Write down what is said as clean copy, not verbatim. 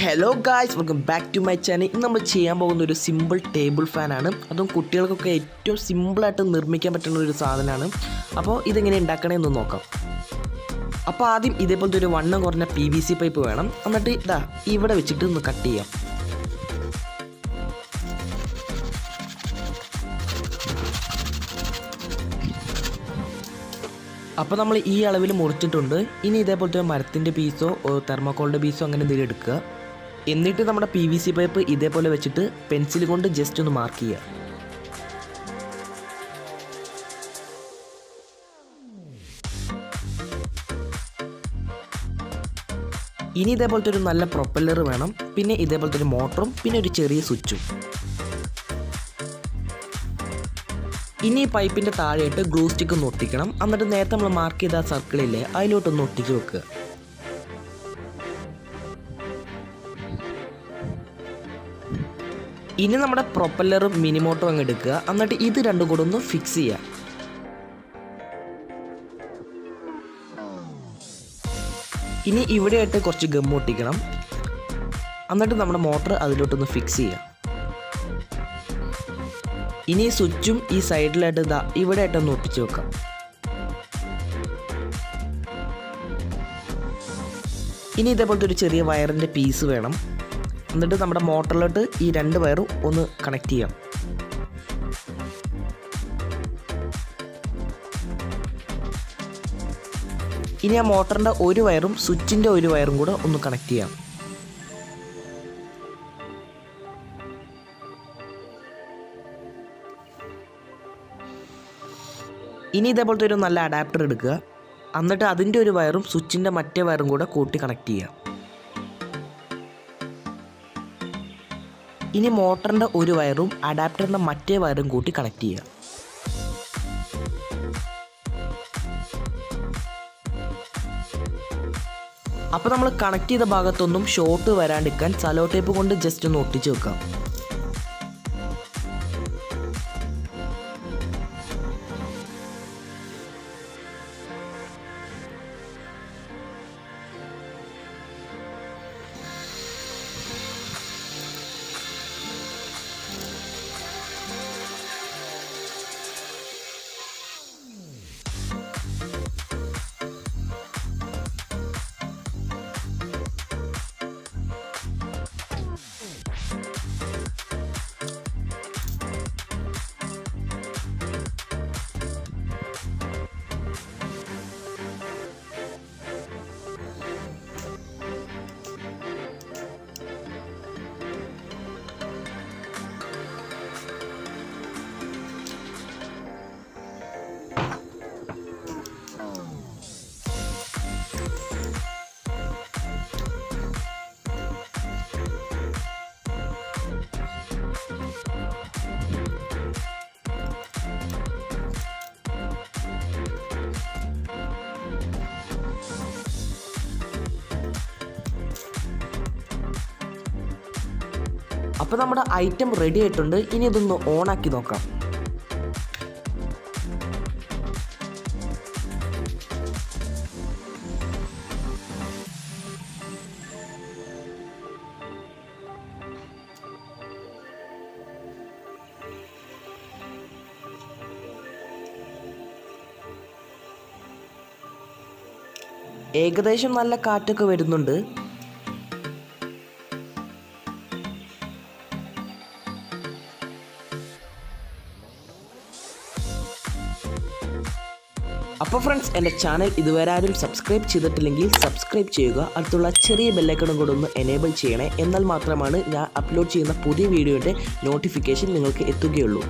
Hello guys, welcome back to my channel. ഇന്ന് നമ്മൾ ചെയ്യാൻ പോകുന്ന ഒരു സിമ്പിൾ ടേബിൾ ഫാനാണ്. അതും കുട്ടികൾക്കൊക്കെ ഏറ്റവും സിമ്പിളായിട്ട് നിർമ്മിക്കാൻ പറ്റുന്ന ഒരു സാധനമാണ്. അപ്പോൾ ഇതെങ്ങനെ ഉണ്ടാക്കണമെന്ന് നോക്കാം. അപ്പോൾ ആദ്യം ഇതേപോലത്തെ ഒരു വണ്ണം കുറഞ്ഞ PVC പൈപ്പ് വേണം. എന്നിട്ട് ഇതാ ഇവിടെ വെച്ചിട്ട് ഒന്ന് കട്ട് ചെയ്യാം. അപ്പോൾ നമ്മൾ ഈ അളവിൽ മുറിച്ചിട്ടുണ്ട്. ഇനി ഇതേപോലത്തെ മരത്തിൻ്റെ പീസോ തെർമോക്കോളിൻ്റെ പീസോ അങ്ങനെ എന്തെങ്കിലും എടുക്കുക. എന്നിട്ട് നമ്മുടെ PVC പൈപ്പ് ഇതേപോലെ വെച്ചിട്ട് പെൻസിൽ കൊണ്ട് ജസ്റ്റ് ഒന്ന് മാർക്ക് ചെയ്യുക. ഇനി ഇതേപോലത്തെ ഒരു നല്ല പ്രൊപ്പല്ലർ വേണം. പിന്നെ ഇതേപോലത്തെ ഒരു മോട്ടറും പിന്നെ ഒരു ചെറിയ സ്വിച്ചും. ഇനി ഈ പൈപ്പിൻ്റെ താഴെയായിട്ട് ഗ്ലൂ സ്റ്റിക്ക് ഒന്ന് ഒട്ടിക്കണം. എന്നിട്ട് നേരത്തെ നമ്മൾ മാർക്ക് ചെയ്ത സർക്കിളില്ലേ അതിലോട്ടൊന്ന് ഒട്ടിച്ച് വെക്കുക. ഇനി നമ്മുടെ പ്രൊപ്പല്ലറും മിനിമോട്ടും അങ്ങ് എടുക്കുക. എന്നിട്ട് ഇത് രണ്ടും കൂടെ ഒന്ന് ഫിക്സ് ചെയ്യുക. ഇനി ഇവിടെയായിട്ട് കുറച്ച് ഗം ഒട്ടിക്കണം. എന്നിട്ട് നമ്മുടെ മോട്ടർ അതിലോട്ടൊന്ന് ഫിക്സ് ചെയ്യുക. ഇനി സ്വിച്ചും ഈ സൈഡിലായിട്ട് ഇതാ ഇവിടെ ആയിട്ടൊന്ന് ഒട്ടിച്ച് വെക്കാം. ഇനി ഇതേപോലത്തെ ഒരു ചെറിയ വയറിൻ്റെ പീസ് വേണം. എന്നിട്ട് നമ്മുടെ മോട്ടറിലോട്ട് ഈ രണ്ട് വയറും ഒന്ന് കണക്ട് ചെയ്യാം. ഇനി ആ മോട്ടറിൻ്റെ ഒരു വയറും സ്വിച്ചിൻ്റെ ഒരു വയറും കൂടെ ഒന്ന് കണക്ട് ചെയ്യാം. ഇനി ഇതേപോലത്തെ ഒരു നല്ല അഡാപ്റ്റർ എടുക്കുക. എന്നിട്ട് അതിൻ്റെ ഒരു വയറും സ്വിച്ചിൻ്റെ മറ്റേ വയറും കൂടെ കൂട്ടി കണക്ട് ചെയ്യുക. ഇനി മോട്ടറിൻ്റെ ഒരു വയറും അഡാപ്റ്ററിൻ്റെ മറ്റേ വയറും കൂട്ടി കണക്ട് ചെയ്യുക. അപ്പോൾ നമ്മൾ കണക്ട് ചെയ്ത ഭാഗത്തൊന്നും ഷോർട്ട് വരാണ്ടിരിക്കാൻ സലോ ടേപ്പ് കൊണ്ട് ജസ്റ്റ് ഒന്ന് ഒട്ടിച്ച് വെക്കാം. അപ്പോൾ നമ്മുടെ ഐറ്റം റെഡി ആയിട്ടുണ്ട്. ഇനി ഇതൊന്ന് ഓണാക്കി നോക്കാം. ഏകദേശം നല്ല കാറ്റൊക്കെ വരുന്നുണ്ട്. അപ്പോൾ ഫ്രണ്ട്സ്, എൻ്റെ ചാനൽ ഇതുവരെ ആരും സബ്സ്ക്രൈബ് ചെയ്തിട്ടില്ലെങ്കിൽ സബ്സ്ക്രൈബ് ചെയ്യുക. അടുത്തുള്ള ചെറിയ ബെല്ലൈക്കണും കൂടെ ഒന്ന് എനേബിൾ ചെയ്യണേ. എന്നാൽ മാത്രമാണ് ഞാൻ അപ്ലോഡ് ചെയ്യുന്ന പുതിയ വീഡിയോയുടെ നോട്ടിഫിക്കേഷൻ നിങ്ങൾക്ക് എത്തുകയുള്ളൂ.